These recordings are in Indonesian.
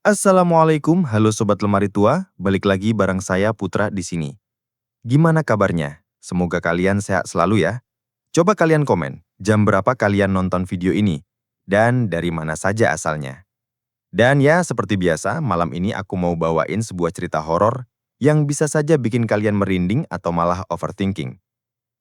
Assalamualaikum, halo Sobat Lemari Tua, balik lagi bareng saya Putra di sini. Gimana kabarnya? Semoga kalian sehat selalu ya. Coba kalian komen, jam berapa kalian nonton video ini? Dan dari mana saja asalnya? Dan ya, seperti biasa, malam ini aku mau bawain sebuah cerita horor yang bisa saja bikin kalian merinding atau malah overthinking.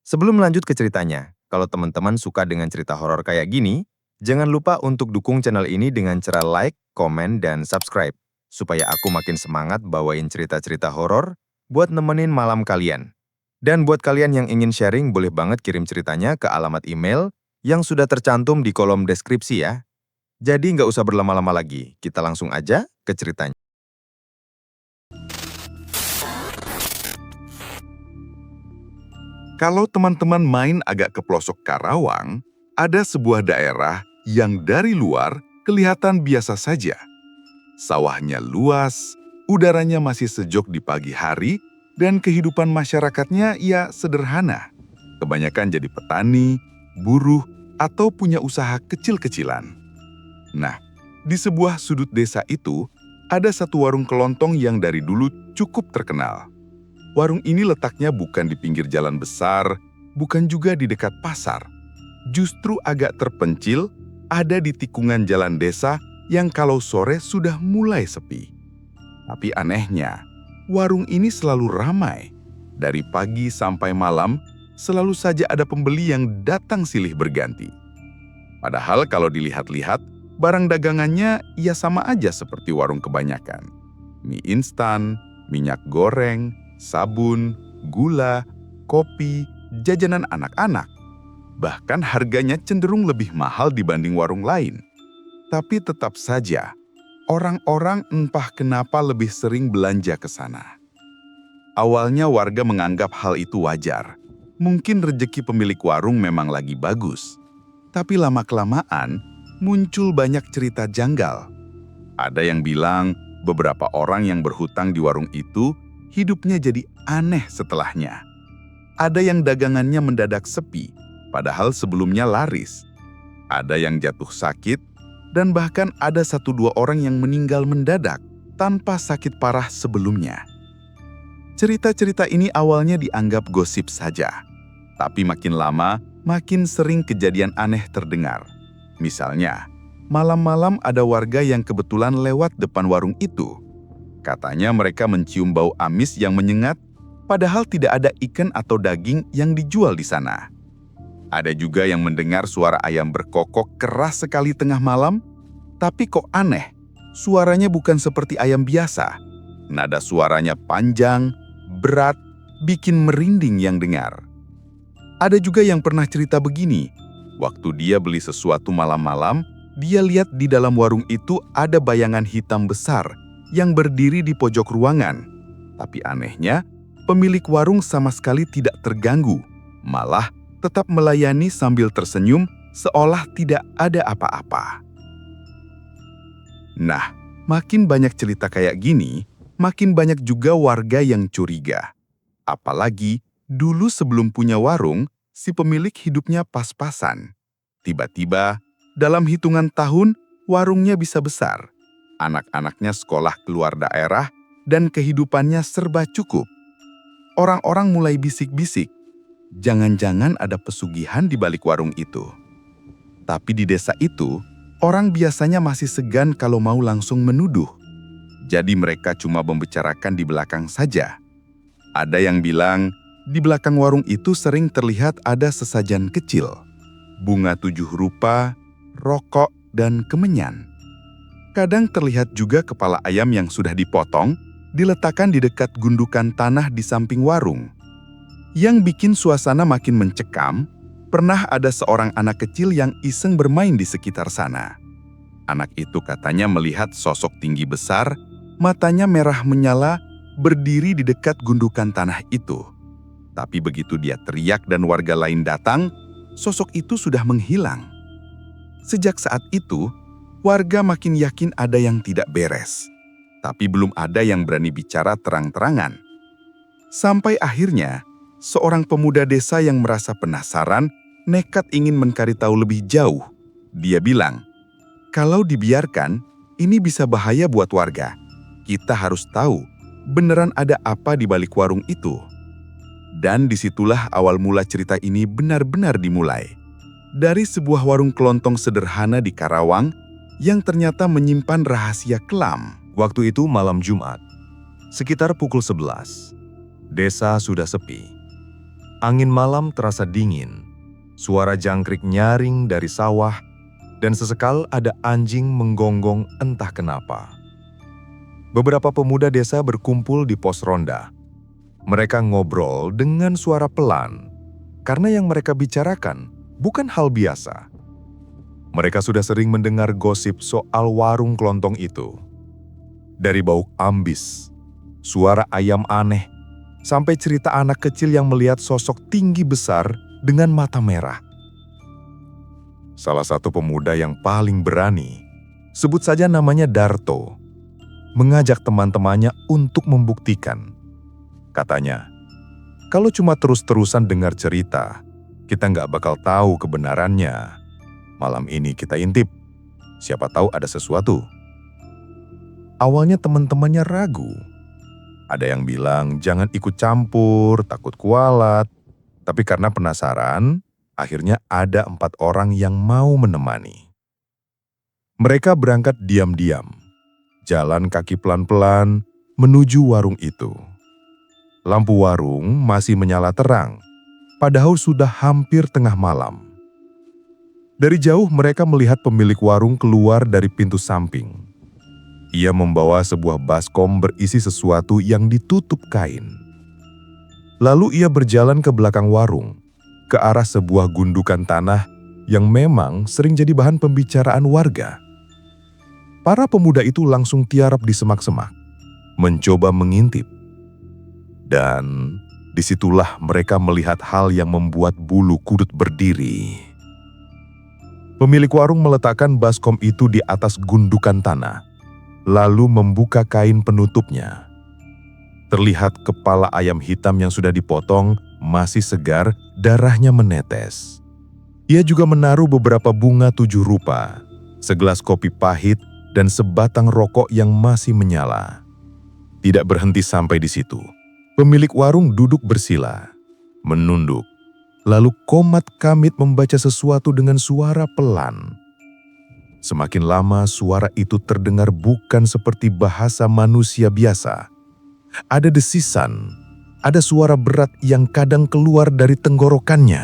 Sebelum lanjut ke ceritanya, kalau teman-teman suka dengan cerita horor kayak gini, jangan lupa untuk dukung channel ini dengan cara like, komen, dan subscribe, supaya aku makin semangat bawain cerita-cerita horor buat nemenin malam kalian. Dan buat kalian yang ingin sharing, boleh banget kirim ceritanya ke alamat email yang sudah tercantum di kolom deskripsi ya. Jadi nggak usah berlama-lama lagi, kita langsung aja ke ceritanya. Kalau teman-teman main agak ke pelosok Karawang, ada sebuah daerah yang dari luar kelihatan biasa saja. Sawahnya luas, udaranya masih sejuk di pagi hari, dan kehidupan masyarakatnya ya sederhana. Kebanyakan jadi petani, buruh, atau punya usaha kecil-kecilan. Nah, di sebuah sudut desa itu, ada satu warung kelontong yang dari dulu cukup terkenal. Warung ini letaknya bukan di pinggir jalan besar, bukan juga di dekat pasar. Justru agak terpencil, ada di tikungan jalan desa yang kalau sore sudah mulai sepi. Tapi anehnya, warung ini selalu ramai. Dari pagi sampai malam, selalu saja ada pembeli yang datang silih berganti. Padahal kalau dilihat-lihat, barang dagangannya ya sama aja seperti warung kebanyakan. Mie instan, minyak goreng, sabun, gula, kopi, jajanan anak-anak. Bahkan harganya cenderung lebih mahal dibanding warung lain. Tapi tetap saja, orang-orang entah kenapa lebih sering belanja ke sana. Awalnya warga menganggap hal itu wajar. Mungkin rezeki pemilik warung memang lagi bagus. Tapi lama-kelamaan, muncul banyak cerita janggal. Ada yang bilang beberapa orang yang berhutang di warung itu hidupnya jadi aneh setelahnya. Ada yang dagangannya mendadak sepi, padahal sebelumnya laris. Ada yang jatuh sakit, dan bahkan ada 1-2 orang yang meninggal mendadak tanpa sakit parah sebelumnya. Cerita-cerita ini awalnya dianggap gosip saja, tapi makin lama makin sering kejadian aneh terdengar. Misalnya, malam-malam ada warga yang kebetulan lewat depan warung itu. Katanya mereka mencium bau amis yang menyengat, padahal tidak ada ikan atau daging yang dijual di sana. Ada juga yang mendengar suara ayam berkokok keras sekali tengah malam, tapi kok aneh, suaranya bukan seperti ayam biasa. Nada suaranya panjang, berat, bikin merinding yang dengar. Ada juga yang pernah cerita begini, waktu dia beli sesuatu malam-malam, dia lihat di dalam warung itu ada bayangan hitam besar yang berdiri di pojok ruangan. Tapi anehnya, pemilik warung sama sekali tidak terganggu, malah tetap melayani sambil tersenyum seolah tidak ada apa-apa. Nah, makin banyak cerita kayak gini, makin banyak juga warga yang curiga. Apalagi dulu sebelum punya warung, si pemilik hidupnya pas-pasan. Tiba-tiba, dalam hitungan tahun, warungnya bisa besar. Anak-anaknya sekolah keluar daerah, dan kehidupannya serba cukup. Orang-orang mulai bisik-bisik, jangan-jangan ada pesugihan di balik warung itu. Tapi di desa itu, orang biasanya masih segan kalau mau langsung menuduh. Jadi mereka cuma membicarakan di belakang saja. Ada yang bilang, di belakang warung itu sering terlihat ada sesajen kecil, bunga 7 rupa, rokok, dan kemenyan. Kadang terlihat juga kepala ayam yang sudah dipotong, diletakkan di dekat gundukan tanah di samping warung. Yang bikin suasana makin mencekam, pernah ada seorang anak kecil yang iseng bermain di sekitar sana. Anak itu katanya melihat sosok tinggi besar, matanya merah menyala, berdiri di dekat gundukan tanah itu. Tapi begitu dia teriak dan warga lain datang, sosok itu sudah menghilang. Sejak saat itu, warga makin yakin ada yang tidak beres. Tapi belum ada yang berani bicara terang-terangan. Sampai akhirnya, seorang pemuda desa yang merasa penasaran, nekat ingin mencari tahu lebih jauh. Dia bilang, kalau dibiarkan, Ini bisa bahaya buat warga. Kita harus tahu beneran ada apa di balik warung itu. Dan disitulah awal mula cerita ini benar-benar dimulai. Dari sebuah warung kelontong sederhana di Karawang yang ternyata menyimpan rahasia kelam. Waktu itu malam Jumat, sekitar pukul 11. Desa sudah sepi. Angin malam terasa dingin. Suara jangkrik nyaring dari sawah, dan sesekal ada anjing menggonggong entah kenapa. Beberapa pemuda desa berkumpul di pos ronda. Mereka ngobrol dengan suara pelan, karena yang mereka bicarakan bukan hal biasa. Mereka sudah sering mendengar gosip soal warung kelontong itu. Dari bau ambis, suara ayam aneh, sampai cerita anak kecil yang melihat sosok tinggi besar dengan mata merah. Salah satu pemuda yang paling berani, sebut saja namanya Darto, mengajak teman-temannya untuk membuktikan. Katanya, kalau cuma terus-terusan dengar cerita, kita nggak bakal tahu kebenarannya. Malam ini kita intip, siapa tahu ada sesuatu. Awalnya teman-temannya ragu. Ada yang bilang jangan ikut campur, takut kualat. Tapi karena penasaran, akhirnya ada 4 orang yang mau menemani. Mereka berangkat diam-diam, jalan kaki pelan-pelan menuju warung itu. Lampu warung masih menyala terang, padahal sudah hampir tengah malam. Dari jauh mereka melihat pemilik warung keluar dari pintu samping. Ia membawa sebuah baskom berisi sesuatu yang ditutup kain. Lalu ia berjalan ke belakang warung, ke arah sebuah gundukan tanah yang memang sering jadi bahan pembicaraan warga. Para pemuda itu langsung tiarap di semak-semak, mencoba mengintip. Dan disitulah mereka melihat hal yang membuat bulu kudut berdiri. Pemilik warung meletakkan baskom itu di atas gundukan tanah, lalu membuka kain penutupnya. Terlihat kepala ayam hitam yang sudah dipotong, masih segar, darahnya menetes. Ia juga menaruh beberapa bunga 7 rupa, segelas kopi pahit, dan sebatang rokok yang masih menyala. Tidak berhenti sampai di situ. Pemilik warung duduk bersila, menunduk, lalu komat kamit membaca sesuatu dengan suara pelan. Semakin lama suara itu terdengar bukan seperti bahasa manusia biasa. Ada desisan, ada suara berat yang kadang keluar dari tenggorokannya.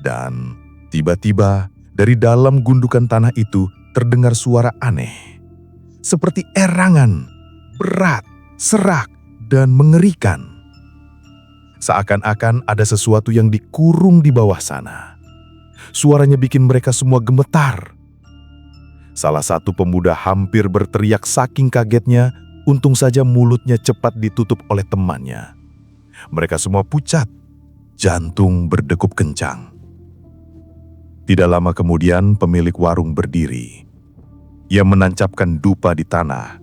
Dan tiba-tiba dari dalam gundukan tanah itu terdengar suara aneh. Seperti erangan, berat, serak, dan mengerikan. Seakan-akan ada sesuatu yang dikurung di bawah sana. Suaranya bikin mereka semua gemetar. Salah satu pemuda hampir berteriak saking kagetnya, untung saja mulutnya cepat ditutup oleh temannya. Mereka semua pucat, jantung berdegup kencang. Tidak lama kemudian pemilik warung berdiri. Ia menancapkan dupa di tanah,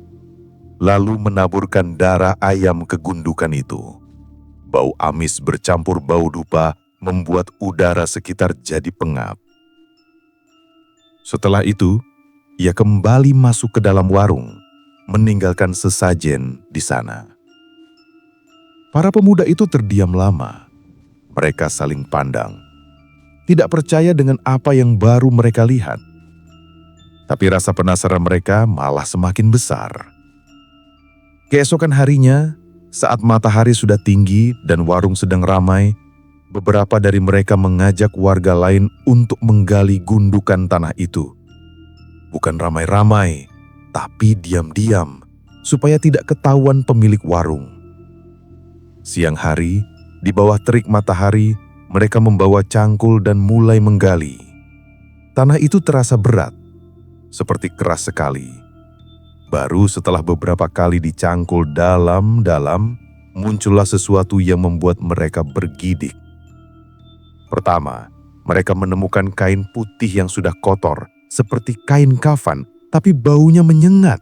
lalu menaburkan darah ayam ke gundukan itu. Bau amis bercampur bau dupa membuat udara sekitar jadi pengap. Setelah itu, ia kembali masuk ke dalam warung, meninggalkan sesajen di sana. Para pemuda itu terdiam lama. Mereka saling pandang, tidak percaya dengan apa yang baru mereka lihat. Tapi rasa penasaran mereka malah semakin besar. Keesokan harinya, saat matahari sudah tinggi dan warung sedang ramai, beberapa dari mereka mengajak warga lain untuk menggali gundukan tanah itu. Bukan ramai-ramai, tapi diam-diam, supaya tidak ketahuan pemilik warung. Siang hari, di bawah terik matahari, mereka membawa cangkul dan mulai menggali. Tanah itu terasa berat, seperti keras sekali. Baru setelah beberapa kali dicangkul dalam-dalam, muncullah sesuatu yang membuat mereka bergidik. Pertama, mereka menemukan kain putih yang sudah kotor, seperti kain kafan, tapi baunya menyengat.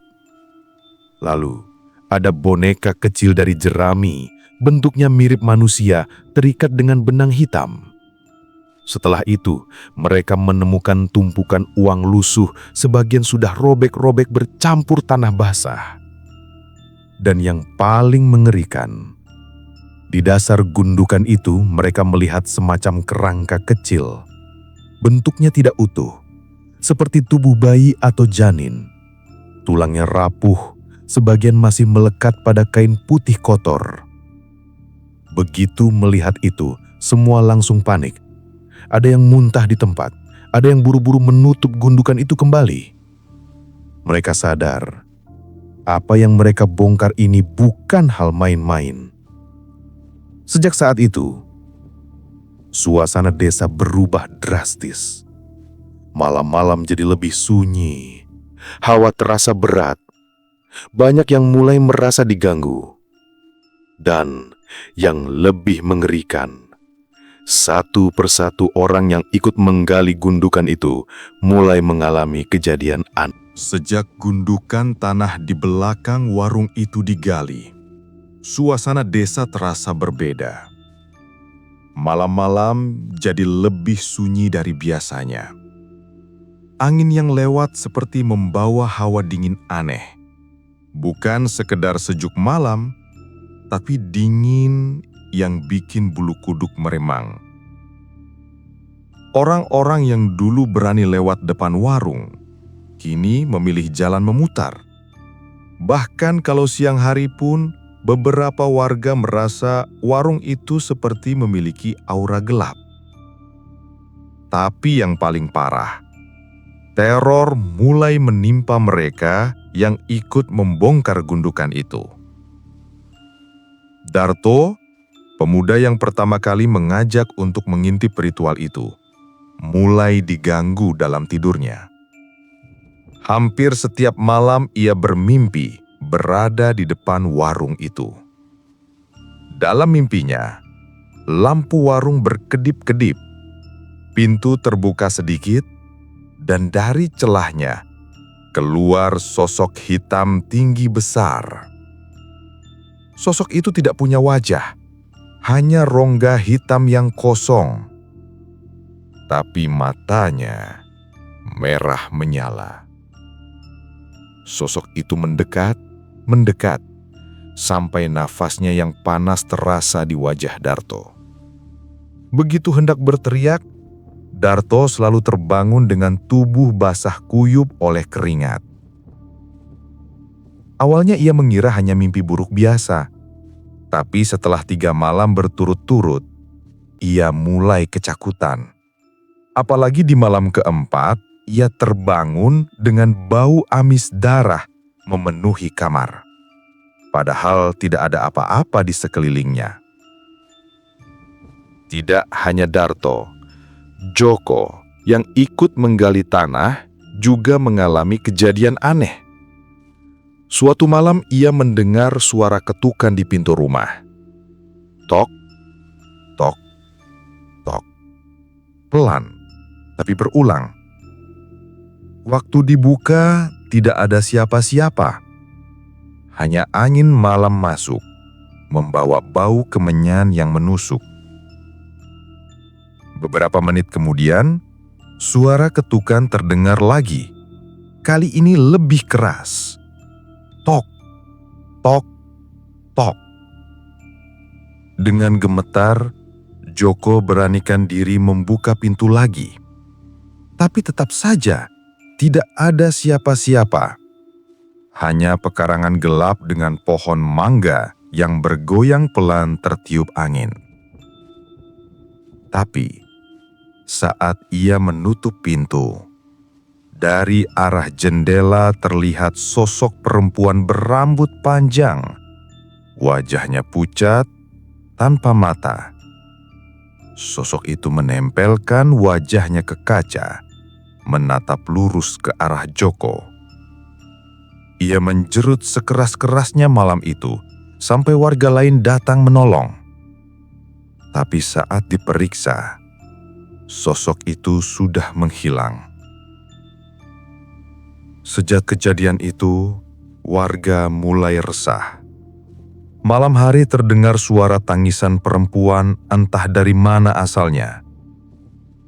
Lalu, ada boneka kecil dari jerami, bentuknya mirip manusia, terikat dengan benang hitam. Setelah itu, mereka menemukan tumpukan uang lusuh, sebagian sudah robek-robek bercampur tanah basah. Dan yang paling mengerikan, di dasar gundukan itu mereka melihat semacam kerangka kecil. Bentuknya tidak utuh, seperti tubuh bayi atau janin. Tulangnya rapuh, sebagian masih melekat pada kain putih kotor. Begitu melihat itu, semua langsung panik. Ada yang muntah di tempat, ada yang buru-buru menutup gundukan itu kembali. Mereka sadar, apa yang mereka bongkar ini bukan hal main-main. Sejak saat itu, suasana desa berubah drastis. Malam-malam jadi lebih sunyi, hawa terasa berat. Banyak yang mulai merasa diganggu. Dan yang lebih mengerikan, satu persatu orang yang ikut menggali gundukan itu mulai mengalami kejadian aneh. Sejak gundukan tanah di belakang warung itu digali, suasana desa terasa berbeda. Malam-malam jadi lebih sunyi dari biasanya. Angin yang lewat seperti membawa hawa dingin aneh. Bukan sekedar sejuk malam, tapi dingin yang bikin bulu kuduk meremang. Orang-orang yang dulu berani lewat depan warung, kini memilih jalan memutar. Bahkan kalau siang hari pun, beberapa warga merasa warung itu seperti memiliki aura gelap. Tapi yang paling parah, teror mulai menimpa mereka yang ikut membongkar gundukan itu. Darto, pemuda yang pertama kali mengajak untuk mengintip ritual itu, mulai diganggu dalam tidurnya. Hampir setiap malam ia bermimpi berada di depan warung itu. Dalam mimpinya, lampu warung berkedip-kedip, pintu terbuka sedikit, dan dari celahnya keluar sosok hitam tinggi besar. Sosok itu tidak punya wajah, hanya rongga hitam yang kosong. Tapi matanya merah menyala. Sosok itu mendekat, sampai nafasnya yang panas terasa di wajah Darto. Begitu hendak berteriak, Darto selalu terbangun dengan tubuh basah kuyup oleh keringat. Awalnya ia mengira hanya mimpi buruk biasa, tapi setelah 3 malam berturut-turut, ia mulai kecakutan. Apalagi di malam keempat, ia terbangun dengan bau amis darah memenuhi kamar. Padahal tidak ada apa-apa di sekelilingnya. Tidak hanya Darto, Joko yang ikut menggali tanah juga mengalami kejadian aneh. Suatu malam ia mendengar suara ketukan di pintu rumah. Tok, tok, tok. Pelan, tapi berulang. Waktu dibuka, tidak ada siapa-siapa. Hanya angin malam masuk, membawa bau kemenyan yang menusuk. Beberapa menit kemudian, suara ketukan terdengar lagi. Kali ini lebih keras. Tok, tok, tok. Dengan gemetar, Joko beranikan diri membuka pintu lagi. Tapi tetap saja, tidak ada siapa-siapa. Hanya pekarangan gelap dengan pohon mangga yang bergoyang pelan tertiup angin. Tapi, saat ia menutup pintu, dari arah jendela terlihat sosok perempuan berambut panjang. Wajahnya pucat, tanpa mata. Sosok itu menempelkan wajahnya ke kaca, menatap lurus ke arah Joko. Ia menjerut sekeras-kerasnya malam itu, sampai warga lain datang menolong. Tapi saat diperiksa, sosok itu sudah menghilang. Sejak kejadian itu, warga mulai resah. Malam hari terdengar suara tangisan perempuan entah dari mana asalnya.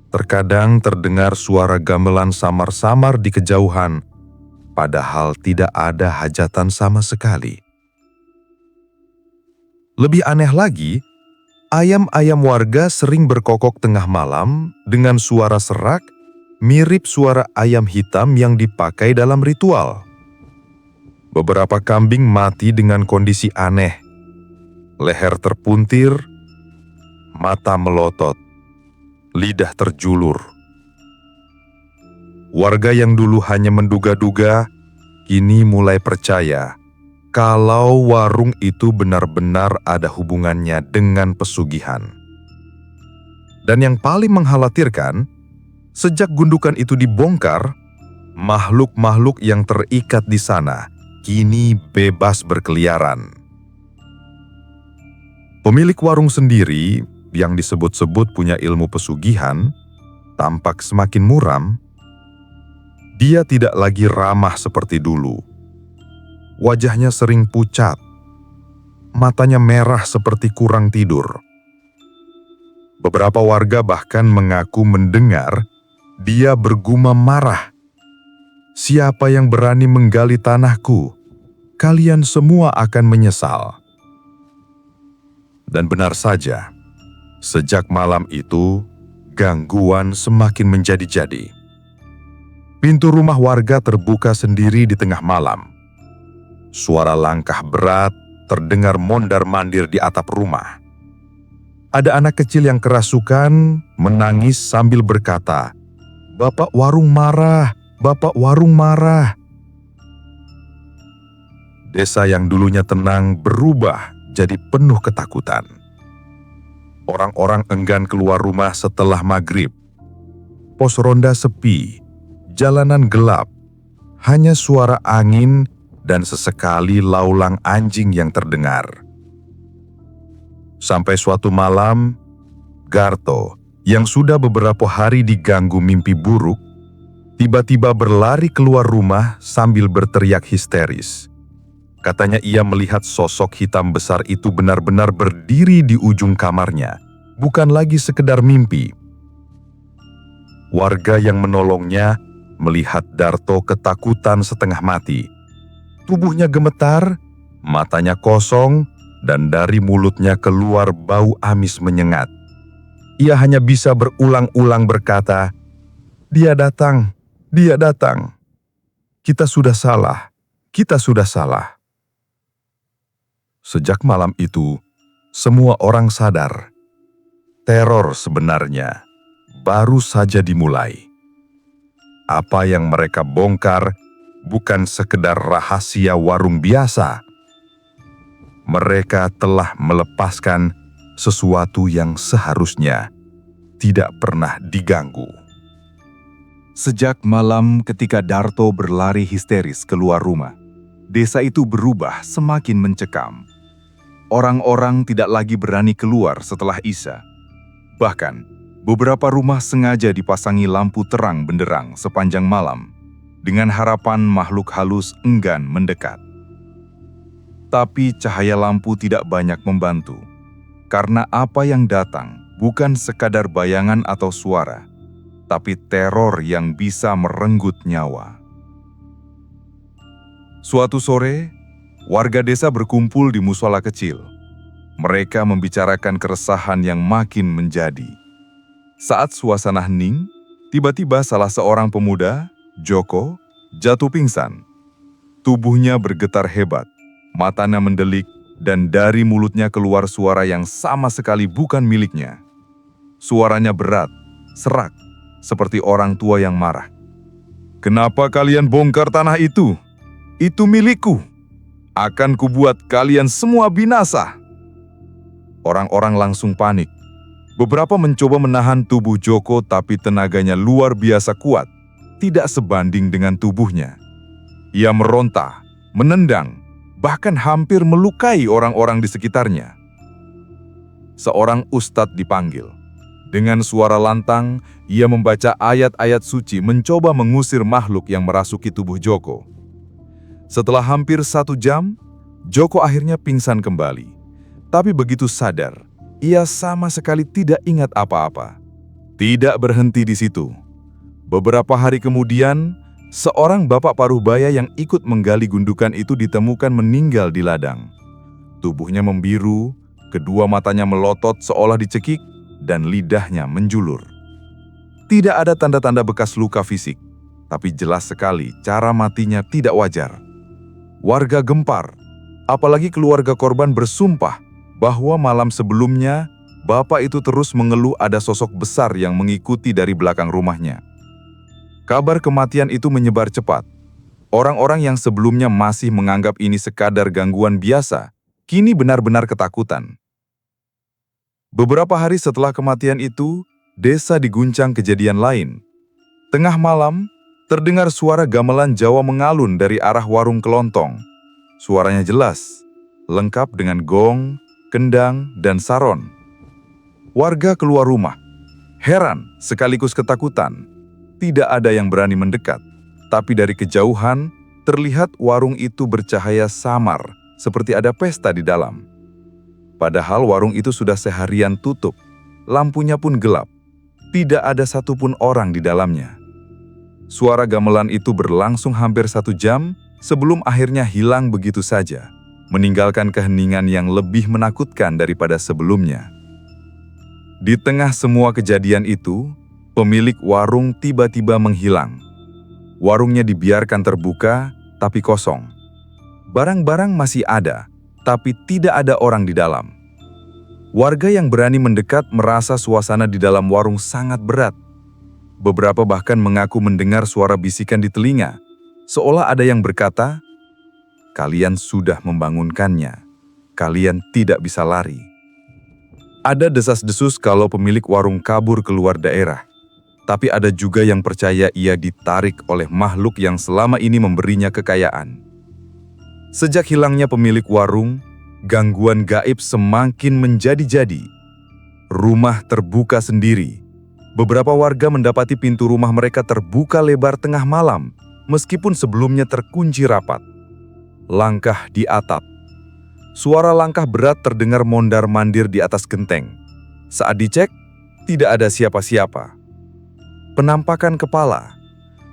Terkadang terdengar suara gamelan samar-samar di kejauhan, padahal tidak ada hajatan sama sekali. Lebih aneh lagi, ayam-ayam warga sering berkokok tengah malam dengan suara serak, mirip suara ayam hitam yang dipakai dalam ritual. Beberapa kambing mati dengan kondisi aneh. Leher terpuntir, mata melotot, lidah terjulur. Warga yang dulu hanya menduga-duga, kini mulai percaya kalau warung itu benar-benar ada hubungannya dengan pesugihan. Dan yang paling mengkhawatirkan, sejak gundukan itu dibongkar, makhluk-makhluk yang terikat di sana kini bebas berkeliaran. Pemilik warung sendiri, yang disebut-sebut punya ilmu pesugihan, tampak semakin muram. Dia tidak lagi ramah seperti dulu. Wajahnya sering pucat, matanya merah seperti kurang tidur. Beberapa warga bahkan mengaku mendengar dia bergumam marah. "Siapa yang berani menggali tanahku, kalian semua akan menyesal." Dan benar saja, sejak malam itu, gangguan semakin menjadi-jadi. Pintu rumah warga terbuka sendiri di tengah malam. Suara langkah berat terdengar mondar-mandir di atap rumah. Ada anak kecil yang kerasukan menangis sambil berkata, "Bapak warung marah, Bapak warung marah." Desa yang dulunya tenang berubah jadi penuh ketakutan. Orang-orang enggan keluar rumah setelah maghrib. Pos ronda sepi, jalanan gelap, hanya suara angin dan sesekali laulang anjing yang terdengar. Sampai suatu malam, Garto, yang sudah beberapa hari diganggu mimpi buruk, tiba-tiba berlari keluar rumah sambil berteriak histeris. Katanya ia melihat sosok hitam besar itu benar-benar berdiri di ujung kamarnya, bukan lagi sekedar mimpi. Warga yang menolongnya melihat Darto ketakutan setengah mati. Tubuhnya gemetar, matanya kosong, dan dari mulutnya keluar bau amis menyengat. Ia hanya bisa berulang-ulang berkata, "Dia datang, dia datang. Kita sudah salah, kita sudah salah." Sejak malam itu, semua orang sadar, teror sebenarnya baru saja dimulai. Apa yang mereka bongkar bukan sekedar rahasia warung biasa. Mereka telah melepaskan sesuatu yang seharusnya tidak pernah diganggu. Sejak malam ketika Darto berlari histeris keluar rumah, desa itu berubah semakin mencekam. Orang-orang tidak lagi berani keluar setelah Isya. Bahkan, beberapa rumah sengaja dipasangi lampu terang benderang sepanjang malam, dengan harapan makhluk halus enggan mendekat. Tapi cahaya lampu tidak banyak membantu, karena apa yang datang bukan sekadar bayangan atau suara, tapi teror yang bisa merenggut nyawa. Suatu sore, warga desa berkumpul di mushola kecil. Mereka membicarakan keresahan yang makin menjadi. Saat suasana hening, tiba-tiba salah seorang pemuda, Joko, jatuh pingsan. Tubuhnya bergetar hebat, matanya mendelik, dan dari mulutnya keluar suara yang sama sekali bukan miliknya. Suaranya berat, serak, seperti orang tua yang marah. "Kenapa kalian bongkar tanah itu? Itu milikku. Akan kubuat kalian semua binasa." Orang-orang langsung panik. Beberapa mencoba menahan tubuh Joko, tapi tenaganya luar biasa kuat, tidak sebanding dengan tubuhnya. Ia meronta, menendang, bahkan hampir melukai orang-orang di sekitarnya. Seorang ustadz dipanggil. Dengan suara lantang, ia membaca ayat-ayat suci mencoba mengusir makhluk yang merasuki tubuh Joko. Setelah hampir 1 jam, Joko akhirnya pingsan kembali. Tapi begitu sadar, ia sama sekali tidak ingat apa-apa. Tidak berhenti di situ. Beberapa hari kemudian, seorang bapak paruhbaya yang ikut menggali gundukan itu ditemukan meninggal di ladang. Tubuhnya membiru, kedua matanya melotot seolah dicekik, dan lidahnya menjulur. Tidak ada tanda-tanda bekas luka fisik, tapi jelas sekali cara matinya tidak wajar. Warga gempar, apalagi keluarga korban bersumpah bahwa malam sebelumnya bapak itu terus mengeluh ada sosok besar yang mengikuti dari belakang rumahnya. Kabar kematian itu menyebar cepat. Orang-orang yang sebelumnya masih menganggap ini sekadar gangguan biasa, kini benar-benar ketakutan. Beberapa hari setelah kematian itu, desa diguncang kejadian lain. Tengah malam, terdengar suara gamelan Jawa mengalun dari arah warung kelontong. Suaranya jelas, lengkap dengan gong, kendang, dan saron. Warga keluar rumah, heran sekaligus ketakutan. Tidak ada yang berani mendekat, tapi dari kejauhan terlihat warung itu bercahaya samar, seperti ada pesta di dalam. Padahal warung itu sudah seharian tutup, lampunya pun gelap, tidak ada satupun orang di dalamnya. Suara gamelan itu berlangsung hampir 1 jam sebelum akhirnya hilang begitu saja, meninggalkan keheningan yang lebih menakutkan daripada sebelumnya. Di tengah semua kejadian itu, pemilik warung tiba-tiba menghilang. Warungnya dibiarkan terbuka, tapi kosong. Barang-barang masih ada, tapi tidak ada orang di dalam. Warga yang berani mendekat merasa suasana di dalam warung sangat berat. Beberapa bahkan mengaku mendengar suara bisikan di telinga, seolah ada yang berkata, "Kalian sudah membangunkannya, kalian tidak bisa lari." Ada desas-desus kalau pemilik warung kabur keluar daerah, tapi ada juga yang percaya ia ditarik oleh makhluk yang selama ini memberinya kekayaan. Sejak hilangnya pemilik warung, gangguan gaib semakin menjadi-jadi. Rumah terbuka sendiri. Beberapa warga mendapati pintu rumah mereka terbuka lebar tengah malam, meskipun sebelumnya terkunci rapat. Langkah di atap. Suara langkah berat terdengar mondar-mandir di atas genteng. Saat dicek, tidak ada siapa-siapa. Penampakan kepala.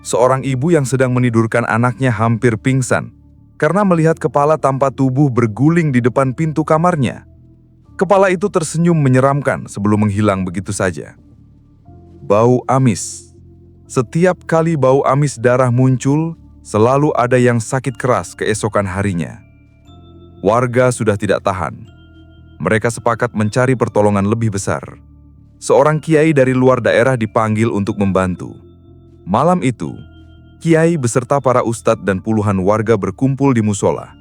Seorang ibu yang sedang menidurkan anaknya hampir pingsan karena melihat kepala tanpa tubuh berguling di depan pintu kamarnya. Kepala itu tersenyum menyeramkan sebelum menghilang begitu saja. Bau amis. Setiap kali bau amis darah muncul, selalu ada yang sakit keras keesokan harinya. Warga sudah tidak tahan. Mereka sepakat mencari pertolongan lebih besar. Seorang kiai dari luar daerah dipanggil untuk membantu. Malam itu, kiai beserta para ustadz dan puluhan warga berkumpul di musola.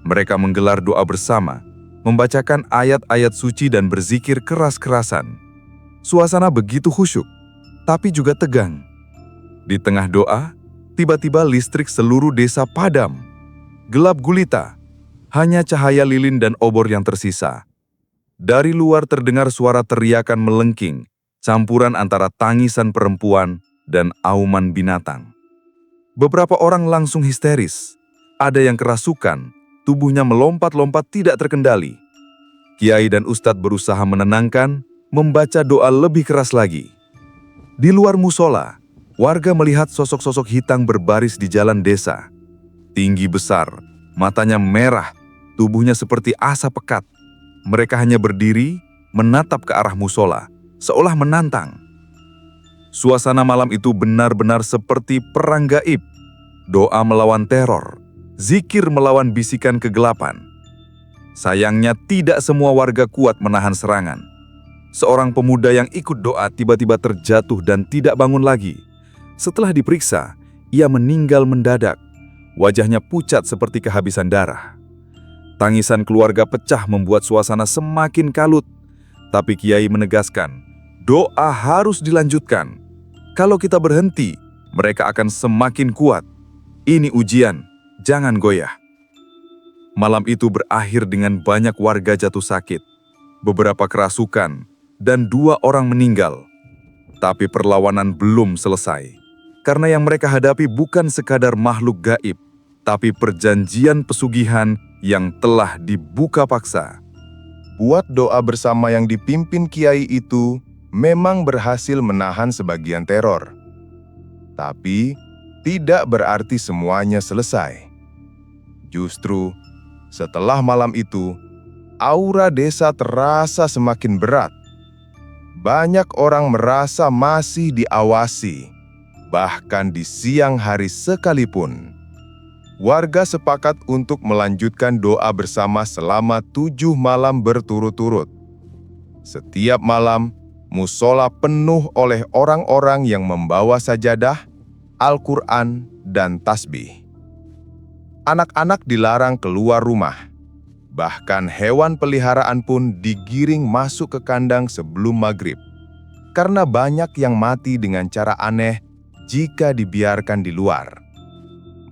Mereka menggelar doa bersama, membacakan ayat-ayat suci dan berzikir keras-kerasan. Suasana begitu khusyuk, tapi juga tegang. Di tengah doa, tiba-tiba listrik seluruh desa padam. Gelap gulita, hanya cahaya lilin dan obor yang tersisa. Dari luar terdengar suara teriakan melengking, campuran antara tangisan perempuan dan auman binatang. Beberapa orang langsung histeris. Ada yang kerasukan, tubuhnya melompat-lompat tidak terkendali. Kiai dan ustadz berusaha menenangkan, membaca doa lebih keras lagi. Di luar musola, warga melihat sosok-sosok hitam berbaris di jalan desa. Tinggi besar, matanya merah, tubuhnya seperti asap pekat. Mereka hanya berdiri, menatap ke arah musola, seolah menantang. Suasana malam itu benar-benar seperti perang gaib. Doa melawan teror, zikir melawan bisikan kegelapan. Sayangnya tidak semua warga kuat menahan serangan. Seorang pemuda yang ikut doa tiba-tiba terjatuh dan tidak bangun lagi. Setelah diperiksa, ia meninggal mendadak. Wajahnya pucat seperti kehabisan darah. Tangisan keluarga pecah membuat suasana semakin kalut. Tapi kiai menegaskan, doa harus dilanjutkan. Kalau kita berhenti, mereka akan semakin kuat. Ini ujian, jangan goyah. Malam itu berakhir dengan banyak warga jatuh sakit, beberapa kerasukan, dan 2 orang meninggal. Tapi perlawanan belum selesai, karena yang mereka hadapi bukan sekadar makhluk gaib, tapi perjanjian pesugihan yang telah dibuka paksa. Buat doa bersama yang dipimpin kiai itu memang berhasil menahan sebagian teror. Tapi, tidak berarti semuanya selesai. Justru, setelah malam itu, aura desa terasa semakin berat. Banyak orang merasa masih diawasi, bahkan di siang hari sekalipun. Warga sepakat untuk melanjutkan doa bersama selama 7 malam berturut-turut. Setiap malam, musola penuh oleh orang-orang yang membawa sajadah, Al-Quran, dan tasbih. Anak-anak dilarang keluar rumah. Bahkan hewan peliharaan pun digiring masuk ke kandang sebelum maghrib. Karena banyak yang mati dengan cara aneh jika dibiarkan di luar.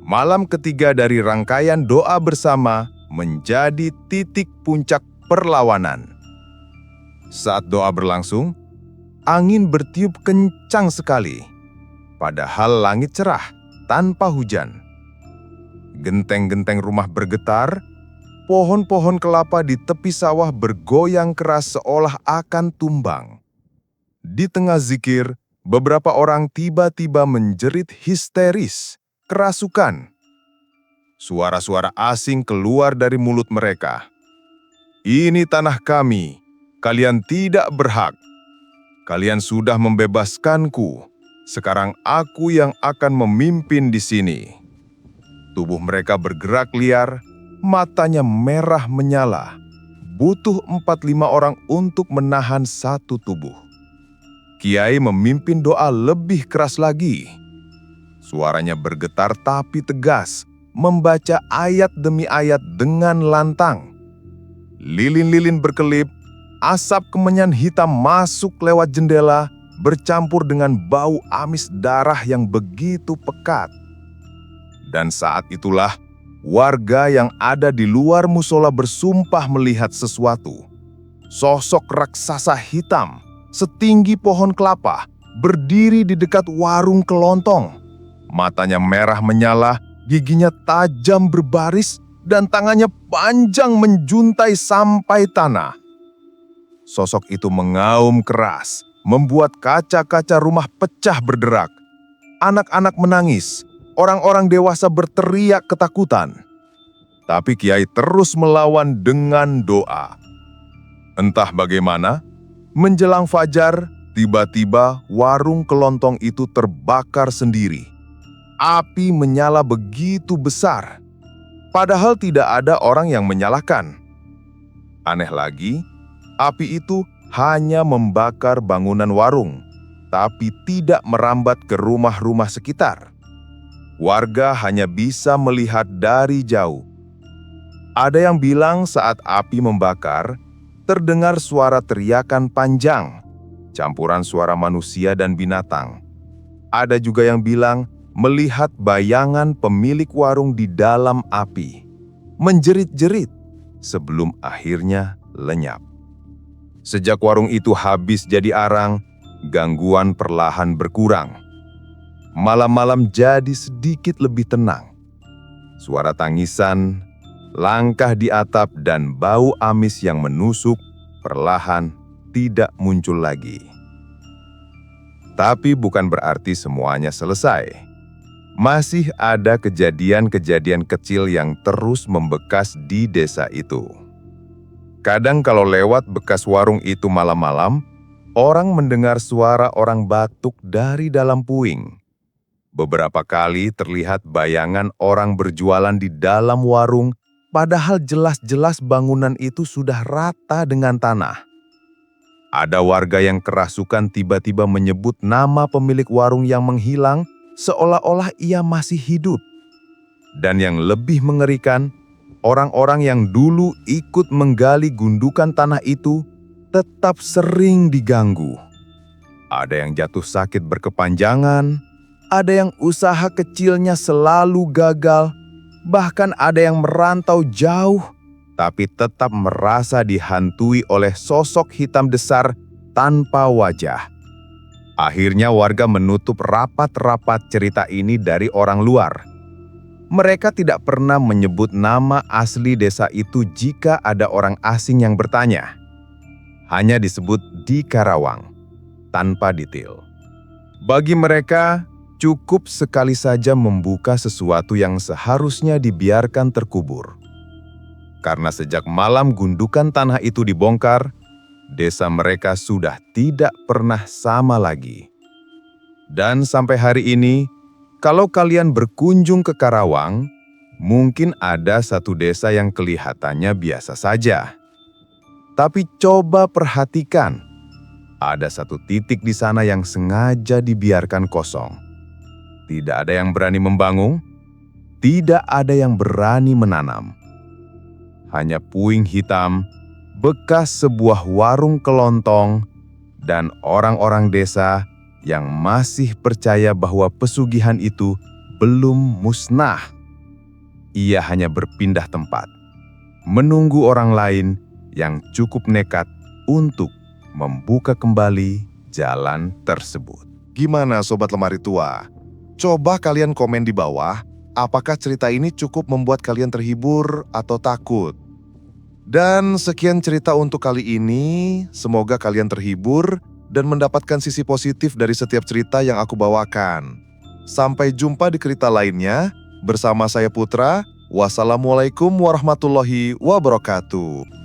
Malam ketiga dari rangkaian doa bersama menjadi titik puncak perlawanan. Saat doa berlangsung, angin bertiup kencang sekali. Padahal langit cerah, tanpa hujan. Genteng-genteng rumah bergetar, pohon-pohon kelapa di tepi sawah bergoyang keras seolah akan tumbang. Di tengah zikir, beberapa orang tiba-tiba menjerit histeris, kerasukan. Suara-suara asing keluar dari mulut mereka. "Ini tanah kami, kalian tidak berhak. Kalian sudah membebaskanku. Sekarang aku yang akan memimpin di sini." Tubuh mereka bergerak liar, matanya merah menyala. Butuh 4-5 orang untuk menahan satu tubuh. Kiai memimpin doa lebih keras lagi. Suaranya bergetar tapi tegas, membaca ayat demi ayat dengan lantang. Lilin-lilin berkelip, asap kemenyan hitam masuk lewat jendela, bercampur dengan bau amis darah yang begitu pekat. Dan saat itulah, warga yang ada di luar musola bersumpah melihat sesuatu. Sosok raksasa hitam, setinggi pohon kelapa, berdiri di dekat warung kelontong. Matanya merah menyala, giginya tajam berbaris, dan tangannya panjang menjuntai sampai tanah. Sosok itu mengaum keras, membuat kaca-kaca rumah pecah berderak. Anak-anak menangis, orang-orang dewasa berteriak ketakutan. Tapi Kiai terus melawan dengan doa. Entah bagaimana, menjelang fajar, tiba-tiba warung kelontong itu terbakar sendiri. Api menyala begitu besar, padahal tidak ada orang yang menyalakan. Aneh lagi, api itu hanya membakar bangunan warung, tapi tidak merambat ke rumah-rumah sekitar. Warga hanya bisa melihat dari jauh. Ada yang bilang saat api membakar, terdengar suara teriakan panjang, campuran suara manusia dan binatang. Ada juga yang bilang melihat bayangan pemilik warung di dalam api, menjerit-jerit sebelum akhirnya lenyap. Sejak warung itu habis jadi arang, gangguan perlahan berkurang. Malam-malam jadi sedikit lebih tenang. Suara tangisan, langkah di atap, dan bau amis yang menusuk perlahan tidak muncul lagi. Tapi bukan berarti semuanya selesai. Masih ada kejadian-kejadian kecil yang terus membekas di desa itu. Kadang kalau lewat bekas warung itu malam-malam, orang mendengar suara orang batuk dari dalam puing. Beberapa kali terlihat bayangan orang berjualan di dalam warung, padahal jelas-jelas bangunan itu sudah rata dengan tanah. Ada warga yang kerasukan tiba-tiba menyebut nama pemilik warung yang menghilang, seolah-olah ia masih hidup. Dan yang lebih mengerikan, orang-orang yang dulu ikut menggali gundukan tanah itu tetap sering diganggu. Ada yang jatuh sakit berkepanjangan, ada yang usaha kecilnya selalu gagal, bahkan ada yang merantau jauh, tapi tetap merasa dihantui oleh sosok hitam besar tanpa wajah. Akhirnya warga menutup rapat-rapat cerita ini dari orang luar. Mereka tidak pernah menyebut nama asli desa itu jika ada orang asing yang bertanya. Hanya disebut di Karawang. tanpa detail. Bagi mereka, cukup sekali saja membuka sesuatu yang seharusnya dibiarkan terkubur. Karena sejak malam gundukan tanah itu dibongkar, desa mereka sudah tidak pernah sama lagi. Dan sampai hari ini, kalau kalian berkunjung ke Karawang, mungkin ada satu desa yang kelihatannya biasa saja. Tapi coba perhatikan, ada satu titik di sana yang sengaja dibiarkan kosong. Tidak ada yang berani membangun, tidak ada yang berani menanam. Hanya puing hitam, bekas sebuah warung kelontong, dan orang-orang desa yang masih percaya bahwa pesugihan itu belum musnah. Ia hanya berpindah tempat, menunggu orang lain yang cukup nekat untuk membuka kembali jalan tersebut. Gimana Sobat Lemari Tua? Coba kalian komen di bawah, apakah cerita ini cukup membuat kalian terhibur atau takut? Dan sekian cerita untuk kali ini, semoga kalian terhibur dan mendapatkan sisi positif dari setiap cerita yang aku bawakan. Sampai jumpa di cerita lainnya, bersama saya Putra. Wassalamualaikum warahmatullahi wabarakatuh.